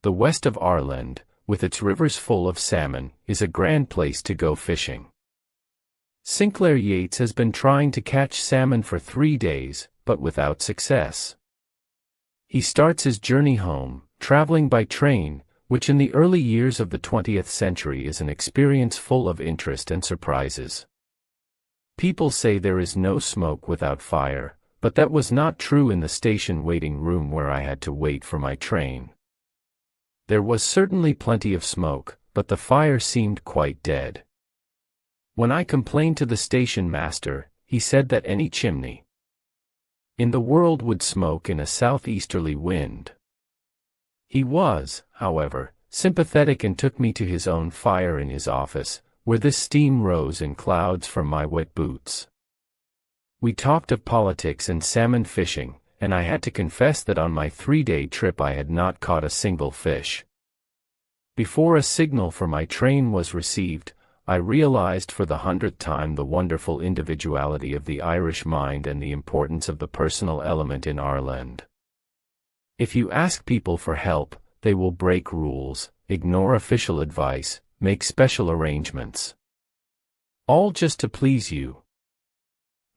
The west of Ireland, with its rivers full of salmon, is a grand place to go fishing. Sinclair Yates has been trying to catch salmon for 3 days, but without success. He starts his journey home, traveling by train, which in the early years of the 20th century is an experience full of interest and surprises. People say there is no smoke without fire, but that was not true in the station waiting room where I had to wait for my train. There was certainly plenty of smoke, but the fire seemed quite dead. When I complained to the station master, he said that any chimney in the world would smoke in a southeasterly wind. He was, however, sympathetic and took me to his own fire in his office, where this steam rose in clouds from my wet boots. We talked of politics and salmon fishing, and I had to confess that on my 3-day trip I had not caught a single fish. Before a signal for my train was received, I realized for the 100th time the wonderful individuality of the Irish mind and the importance of the personal element in Ireland. If you ask people for help, they will break rules, ignore official advice, make special arrangements. All just to please you.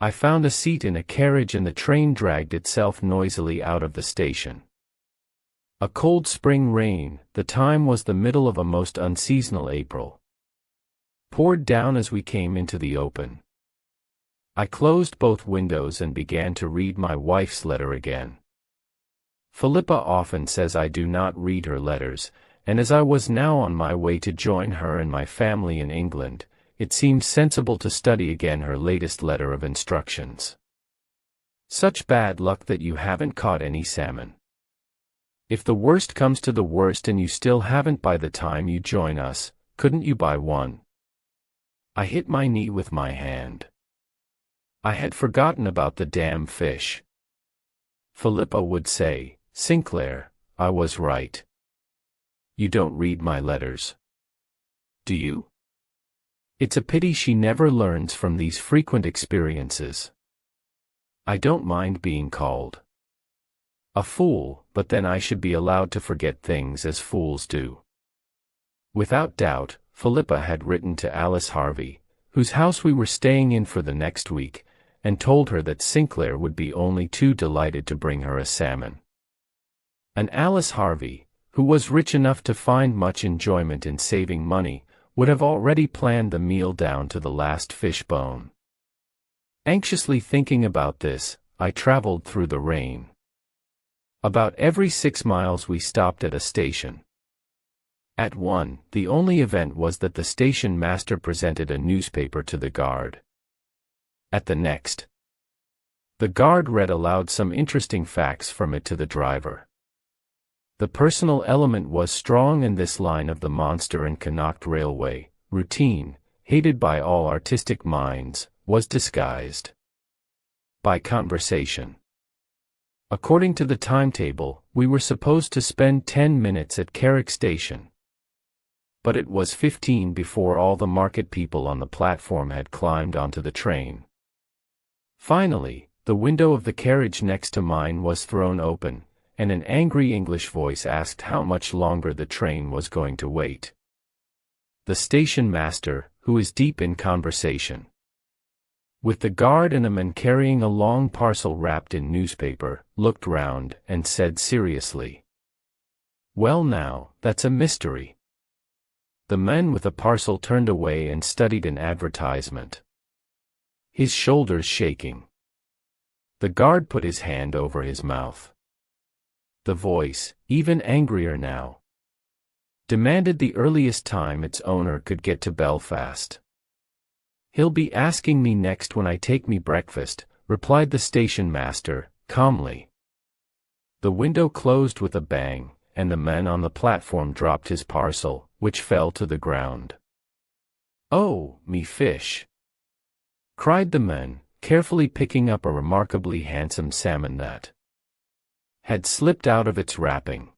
I found a seat in a carriage and the train dragged itself noisily out of the station. A cold spring rain, the time was the middle of a most unseasonal April, poured down as we came into the open. I closed both windows and began to read my wife's letter again. Philippa often says I do not read her letters, and as I was now on my way to join her and my family in England, it seemed sensible to study again her latest letter of instructions. Such bad luck that you haven't caught any salmon. If the worst comes to the worst and you still haven't by the time you join us, couldn't you buy one? I hit my knee with my hand. I had forgotten about the damn fish. Philippa would say, "Sinclair, I was right. You don't read my letters. Do you?" It's a pity she never learns from these frequent experiences. I don't mind being called a fool, but then I should be allowed to forget things as fools do. Without doubt, Philippa had written to Alice Harvey, whose house we were staying in for the next week, and told her that Sinclair would be only too delighted to bring her a salmon. And Alice Harvey, who was rich enough to find much enjoyment in saving money, would have already planned the meal down to the last fish bone. Anxiously thinking about this, I traveled through the rain. About every 6 miles we stopped at a station. At one, the only event was that the station master presented a newspaper to the guard. At the next, the guard read aloud some interesting facts from it to the driver. The personal element was strong in this line of the Monster and Connacht Railway. Routine, hated by all artistic minds, was disguised by conversation. According to the timetable, we were supposed to spend 10 minutes at Carrick Station. But it was 15 before all the market people on the platform had climbed onto the train. Finally, the window of the carriage next to mine was thrown open, and an angry English voice asked how much longer the train was going to wait. The station master, who is deep in conversation with the guard and a man carrying a long parcel wrapped in newspaper, looked round and said seriously, "Well now, that's a mystery." The man with the parcel turned away and studied an advertisement, his shoulders shaking. The guard put his hand over his mouth. The voice, even angrier now, demanded the earliest time its owner could get to Belfast. "He'll be asking me next when I take me breakfast," replied the station master, calmly. The window closed with a bang, and the man on the platform dropped his parcel, which fell to the ground. "Oh, me fish!" cried the man, carefully picking up a remarkably handsome salmon that had slipped out of its wrapping.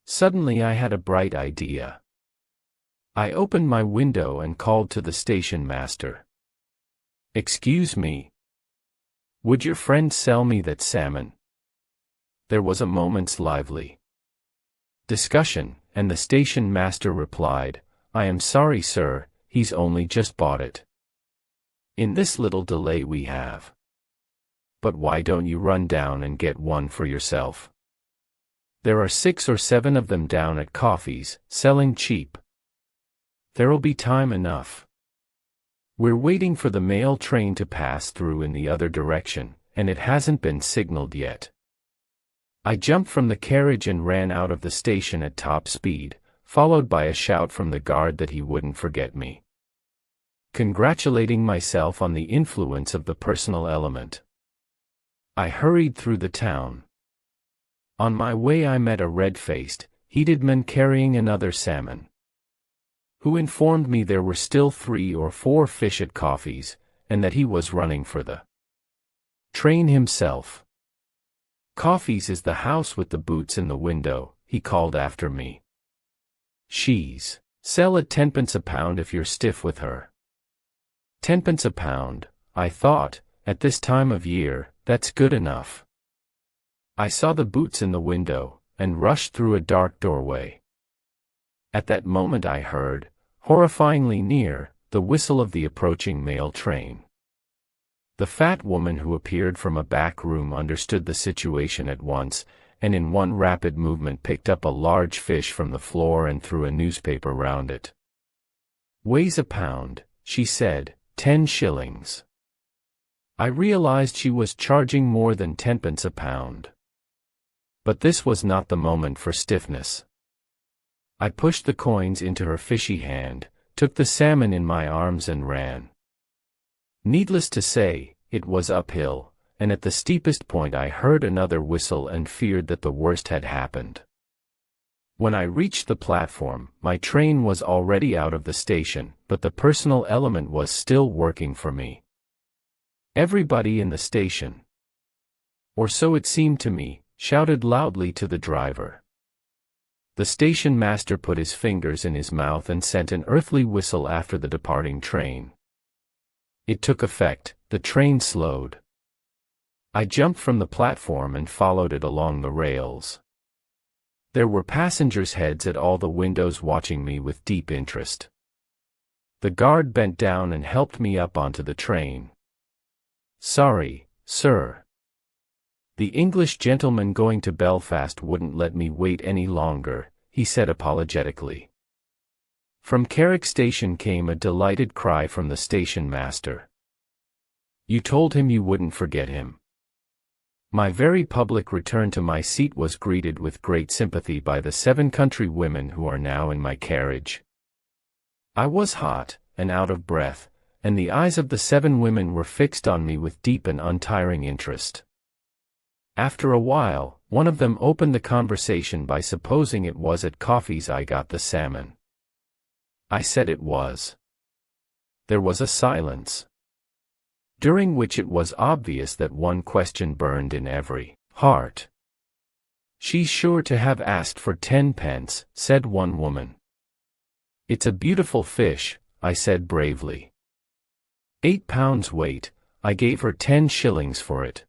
Suddenly I had a bright idea. I opened my window and called to the station master. "Excuse me. Would your friend sell me that salmon?" There was a moment's lively Discussion, and the station master replied, "I am sorry, sir, he's only just bought it. In this little delay we have. But why don't you run down and get one for yourself? There are 6 or 7 of them down at Coffee's, selling cheap. There'll be time enough. We're waiting for the mail train to pass through in the other direction, and it hasn't been signaled yet." I jumped from the carriage and ran out of the station at top speed, followed by a shout from the guard that he wouldn't forget me. Congratulating myself on the influence of the personal element, I hurried through the town. On my way I met a red-faced, heated man carrying another salmon, who informed me there were still 3 or 4 fish at Coffee's, and that he was running for the train himself. "Coffee's is the house with the boots in the window," he called after me. "She's sell at 10 pence a pound if you're stiff with her." 10 pence a pound, I thought, at this time of year, that's good enough. I saw the boots in the window, and rushed through a dark doorway. At that moment I heard, horrifyingly near, the whistle of the approaching mail train. The fat woman who appeared from a back room understood the situation at once, and in one rapid movement picked up a large fish from the floor and threw a newspaper round it. "Weighs a pound," she said, 10 shillings. I realized she was charging more than 10 pence a pound. But this was not the moment for stiffness. I pushed the coins into her fishy hand, took the salmon in my arms and ran. Needless to say, it was uphill, and at the steepest point I heard another whistle and feared that the worst had happened. When I reached the platform, my train was already out of the station, but the personal element was still working for me. Everybody in the station, or so it seemed to me, shouted loudly to the driver. The station master put his fingers in his mouth and sent an earthly whistle after the departing train. It took effect, the train slowed. I jumped from the platform and followed it along the rails. There were passengers' heads at all the windows watching me with deep interest. The guard bent down and helped me up onto the train. "Sorry, sir. The English gentleman going to Belfast wouldn't let me wait any longer," he said apologetically. From Carrick Station came a delighted cry from the station master. "You told him you wouldn't forget him." My very public return to my seat was greeted with great sympathy by the 7 country women who are now in my carriage. I was hot, and out of breath, and the eyes of the 7 women were fixed on me with deep and untiring interest. After a while, one of them opened the conversation by supposing it was at Coffee's I got the salmon. I said it was. There was a silence, during which it was obvious that one question burned in every heart. "She's sure to have asked for 10 pence, said one woman. "It's a beautiful fish," I said bravely. 8 pounds weight, I gave her 10 shillings for it.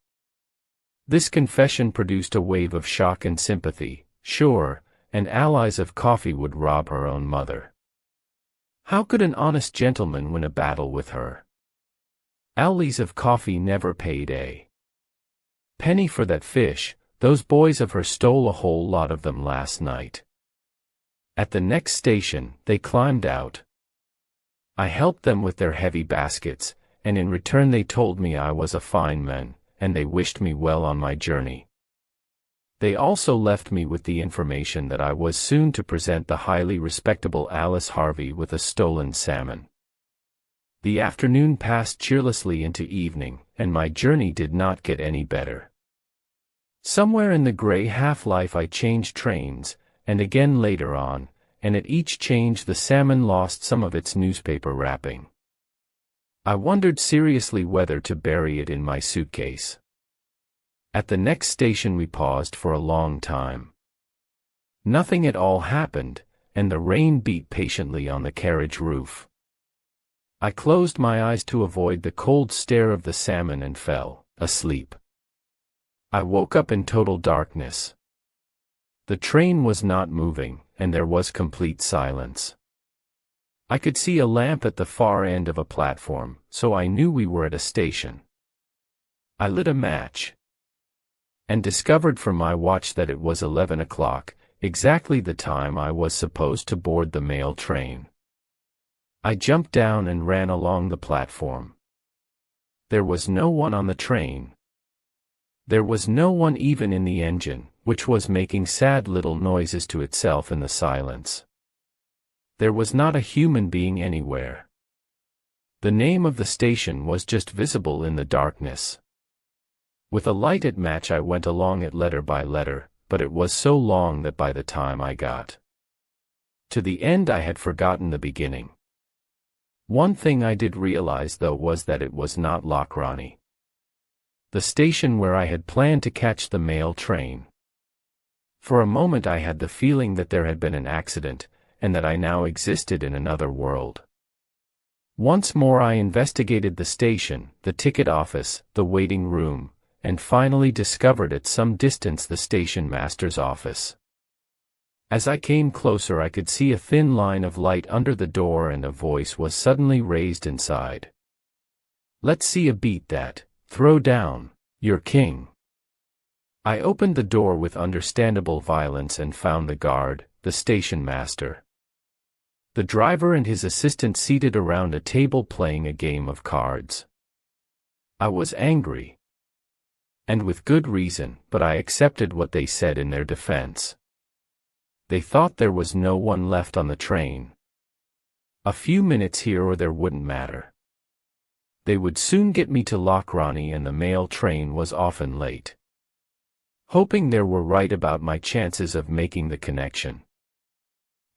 This confession produced a wave of shock and sympathy. Sure, and allies of Coffee would rob her own mother. How could an honest gentleman win a battle with her? Allies of Coffee never paid a penny for that fish. Those boys of her stole a whole lot of them last night. At the next station, they climbed out. I helped them with their heavy baskets, and in return they told me I was a fine man, and they wished me well on my journey. They also left me with the information that I was soon to present the highly respectable Alice Harvey with a stolen salmon. The afternoon passed cheerlessly into evening, and my journey did not get any better. Somewhere in the gray half-life I changed trains, and again later on, and at each change the salmon lost some of its newspaper wrapping. I wondered seriously whether to bury it in my suitcase. At the next station we paused for a long time. Nothing at all happened, and the rain beat patiently on the carriage roof. I closed my eyes to avoid the cold stare of the salmon and fell asleep. I woke up in total darkness. The train was not moving, and there was complete silence. I could see a lamp at the far end of a platform, so I knew we were at a station. I lit a match and discovered from my watch that it was 11 o'clock, exactly the time I was supposed to board the mail train. I jumped down and ran along the platform. There was no one on the train. There was no one even in the engine, which was making sad little noises to itself in the silence. There was not a human being anywhere. The name of the station was just visible in the darkness. With a lighted match I went along it letter by letter, but it was so long that by the time I got to the end I had forgotten the beginning. One thing I did realize though was that it was not Lockrani, the station where I had planned to catch the mail train. For a moment I had the feeling that there had been an accident, and that I now existed in another world. Once more I investigated the station, the ticket office, the waiting room, and finally discovered at some distance the station master's office. As I came closer I could see a thin line of light under the door and a voice was suddenly raised inside. "Let's see a beat that. Throw down, you're king." I opened the door with understandable violence and found the guard, the station master, the driver and his assistant seated around a table playing a game of cards. I was angry. And with good reason, but I accepted what they said in their defense. They thought there was no one left on the train. A few minutes here or there wouldn't matter. They would soon get me to Lockrani and the mail train was often late. Hoping they were right about my chances of making the connection,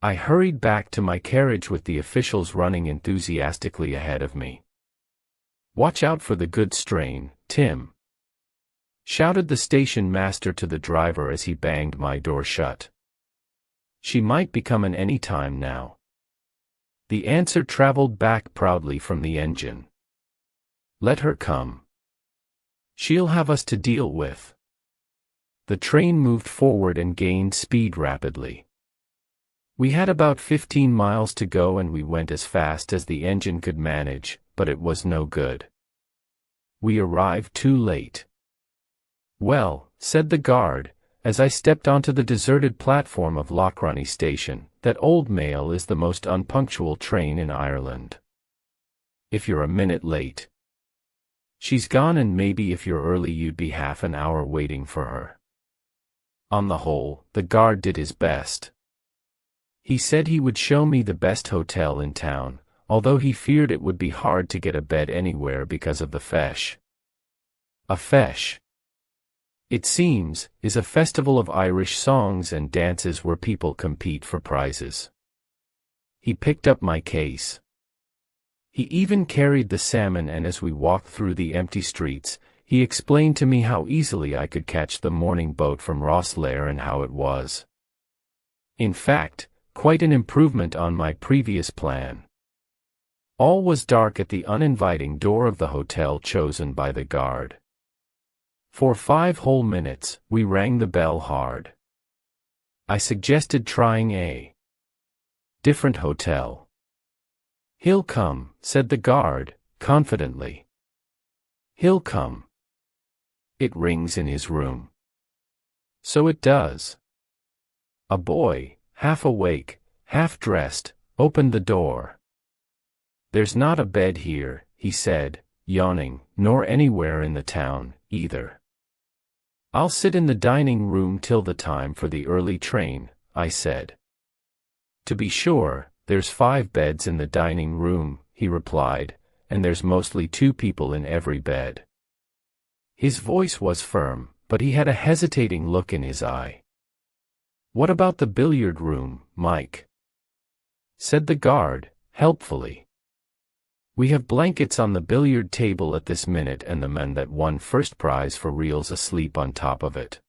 I hurried back to my carriage with the officials running enthusiastically ahead of me. "Watch out for the good strain, Tim," shouted the station master to the driver as he banged my door shut. "She might be comin' any time now." The answer traveled back proudly from the engine. "Let her come. She'll have us to deal with." The train moved forward and gained speed rapidly. We had about 15 miles to go and we went as fast as the engine could manage, but it was no good. We arrived too late. "Well," said the guard, as I stepped onto the deserted platform of Lockrani station, "that old mail is the most unpunctual train in Ireland. If you're a minute late, she's gone, and maybe if you're early you'd be half an hour waiting for her." On the whole, the guard did his best. He said he would show me the best hotel in town, although he feared it would be hard to get a bed anywhere because of the feis. A feis, it seems, is a festival of Irish songs and dances where people compete for prizes. He picked up my case. He even carried the salmon, and as we walked through the empty streets, he explained to me how easily I could catch the morning boat from Rosslare and how it was, in fact, quite an improvement on my previous plan. All was dark at the uninviting door of the hotel chosen by the guard. For 5 whole minutes, we rang the bell hard. I suggested trying a different hotel. "He'll come," said the guard, confidently. "He'll come. It rings in his room." So it does. A boy, half awake, half dressed, opened the door. "There's not a bed here," he said, yawning, "nor anywhere in the town, either." "I'll sit in the dining room till the time for the early train," I said. "To be sure, there's 5 beds in the dining room," he replied, "and there's mostly 2 people in every bed." His voice was firm, but he had a hesitating look in his eye. "What about the billiard room, Mike?" said the guard, helpfully. "We have blankets on the billiard table at this minute, and the man that won first prize for real's asleep on top of it."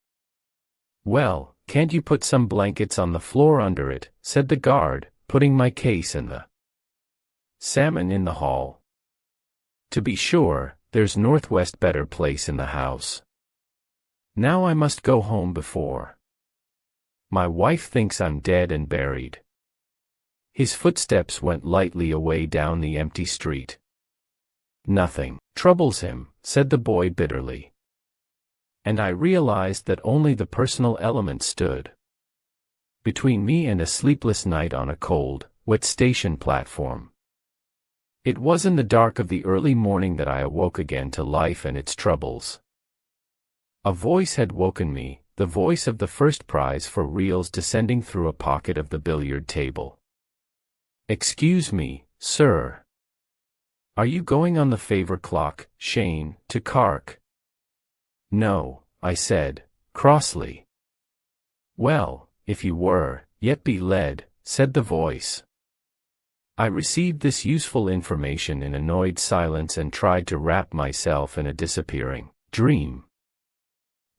"Well, can't you put some blankets on the floor under it?" said the guard, putting my case and the salmon in the hall. "To be sure, there's northwest better place in the house. Now I must go home before My wife thinks I'm dead and buried." His footsteps went lightly away down the empty street. "Nothing troubles him," said the boy bitterly. And I realized that only the personal element stood between me and a sleepless night on a cold, wet station platform. It was in the dark of the early morning that I awoke again to life and its troubles. A voice had woken me, the voice of the first prize for reals descending through a pocket of the billiard table. "Excuse me, sir. Are you going on the favor clock, Shane, to Cark?" "No," I said, crossly. "Well, if you were, yet be led," said the voice. I received this useful information in annoyed silence and tried to wrap myself in a disappearing dream.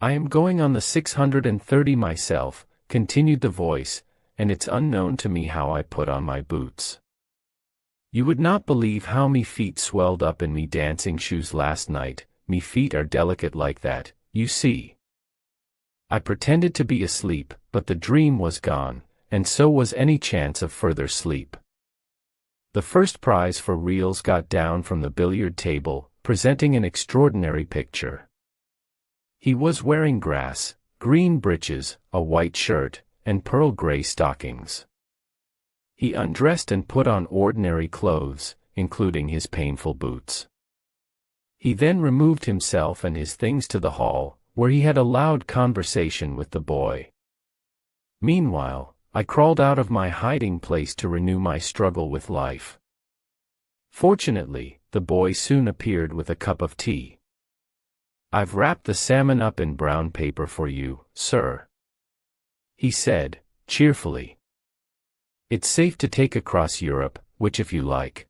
"I am going on the 630 myself," continued the voice, "and it's unknown to me how I put on my boots. You would not believe how me feet swelled up in me dancing shoes last night. Me feet are delicate like that, you see." I pretended to be asleep, but the dream was gone, and so was any chance of further sleep. The first prize for reals got down from the billiard table, presenting an extraordinary picture. He was wearing green breeches, a white shirt, and pearl gray stockings. He undressed and put on ordinary clothes, including his painful boots. He then removed himself and his things to the hall, where he had a loud conversation with the boy. Meanwhile, I crawled out of my hiding place to renew my struggle with life. Fortunately, the boy soon appeared with a cup of tea. "I've wrapped the salmon up in brown paper for you, sir," he said, cheerfully. "It's safe to take across Europe, which if you like.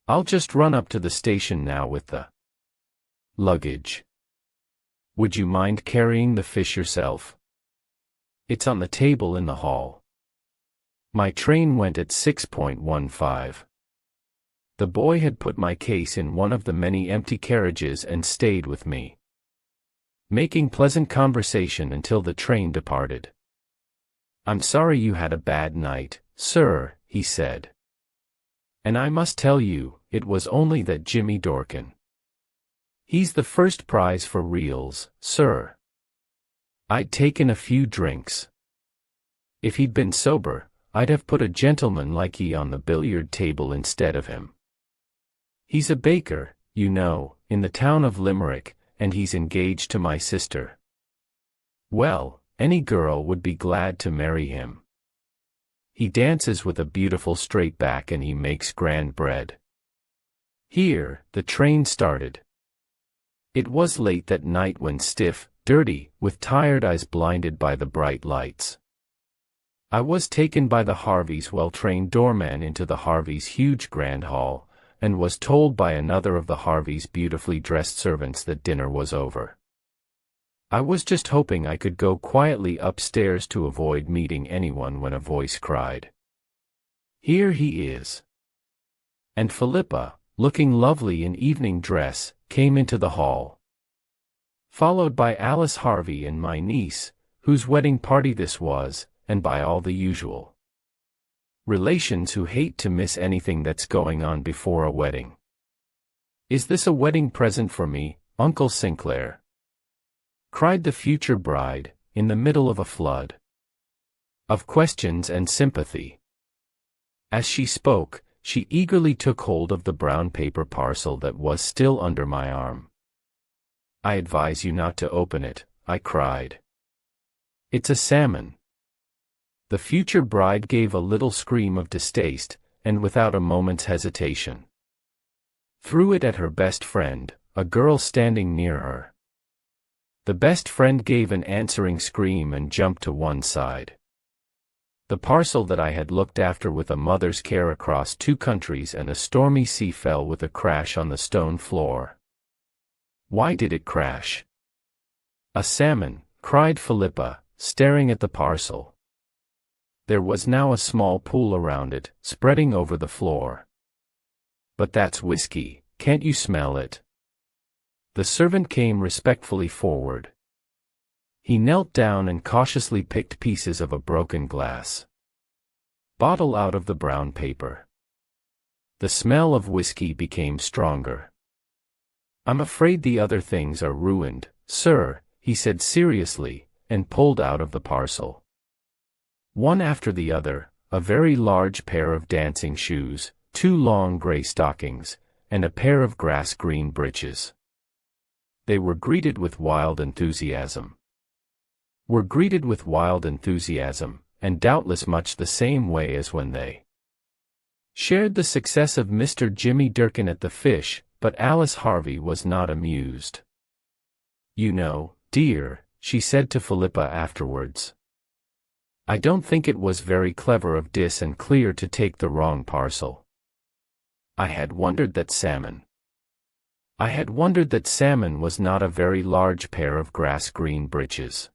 I'll just run up to the station now with the luggage. Would you mind carrying the fish yourself? It's on the table in the hall. My train went at 6:15. The boy had put my case in one of the many empty carriages and stayed with me, making pleasant conversation until the train departed. "I'm sorry you had a bad night, sir," he said. "And I must tell you, it was only that Jimmy Dorkin. He's the first prize for reals, sir. I'd taken a few drinks. If he'd been sober, I'd have put a gentleman like he on the billiard table instead of him. He's a baker, you know, in the town of Limerick, and he's engaged to my sister. Well, any girl would be glad to marry him. He dances with a beautiful straight back and he makes grand bread." Here, the train started. It was late that night when stiff, dirty, with tired eyes blinded by the bright lights, I was taken by the Harveys' well-trained doorman into the Harveys' huge grand hall, and was told by another of the Harveys' beautifully dressed servants that dinner was over. I was just hoping I could go quietly upstairs to avoid meeting anyone when a voice cried, "Here he is." And Philippa, looking lovely in evening dress, came into the hall, followed by Alice Harvey and my niece, whose wedding party this was, and by all the usual relations who hate to miss anything that's going on before a wedding. "Is this a wedding present for me, Uncle Sinclair?" cried the future bride, in the middle of a flood of questions and sympathy. As she spoke, she eagerly took hold of the brown paper parcel that was still under my arm. "I advise you not to open it," I cried. "It's a salmon." The future bride gave a little scream of distaste, and without a moment's hesitation threw it at her best friend, a girl standing near her. The best friend gave an answering scream and jumped to one side. The parcel that I had looked after with a mother's care across 2 countries and a stormy sea fell with a crash on the stone floor. Why did it crash? "A salmon," cried Philippa, staring at the parcel. There was now a small pool around it, spreading over the floor. "But that's whiskey, can't you smell it?" The servant came respectfully forward. He knelt down and cautiously picked pieces of a broken glass bottle out of the brown paper. The smell of whiskey became stronger. "I'm afraid the other things are ruined, sir," he said seriously, and pulled out of the parcel, one after the other, a very large pair of dancing shoes, 2 long gray stockings, and a pair of grass-green breeches. They were greeted with wild enthusiasm. And doubtless much the same way as when they shared the success of Mr. Jimmy Durkin at the fish, but Alice Harvey was not amused. "You know, dear," she said to Philippa afterwards, "I don't think it was very clever of Dis and Clear to take the wrong parcel. I had wondered that salmon was not a very large pair of grass-green breeches."